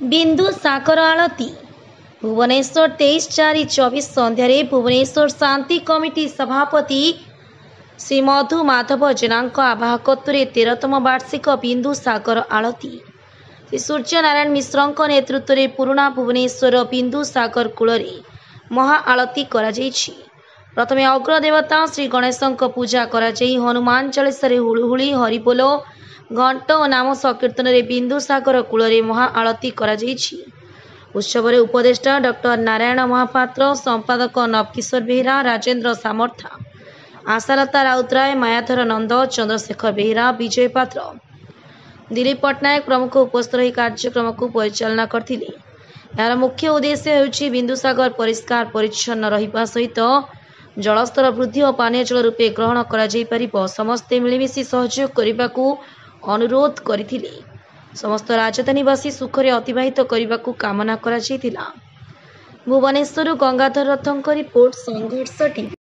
बिंदु साकर आलती भुवनेश्वर 23/4/24 सन्धार भुवनेश्वर शांति कमिटी सभापति श्री मधु माधव जेना आवाहकत्व 13तम वार्षिक बिंदु सागर आलती श्री सूर्यनारायण मिश्र नेतृत्व में पुराणा भुवनेश्वर बिंदु सागर कूल महा आलती प्रथमे अग्रदेवता श्री गणेश पूजा कर हनुमान चालीसा हुलुहुली हरिबोल घंट और नाम संकीर्तन में बिंदु सागर कूल महा आलती उत्सव उपदेष्टा डॉक्टर नारायण महापात्र, संपादक नवकिशोर बेहेरा, राजेन्द्र सामर्था, आशालता राउतराय, मायाधर नंद, चंद्रशेखर बेहेरा, विजय पात्र, दिलीप पट्टनायक प्रमुख उपस्थित रही कार्यक्रम को परिचालना करते। यार मुख्य उद्देश्य होउछि बिंदुसागर परिष्कार परिच्छन्न रहिबा सहित जलस्तर वृद्धि और पानीय जल रूपे ग्रहण करा जाई परिबो समस्ते मिलिमिशि सहयोग करने अनुरोध करथिले। समस्त राजधानीवासी सुखरे अतिबाहित करने को कामना करा जायतिला। भुवनेश्वर गंगाधर रथंक रिपोर्ट, संघर्ष टीवी।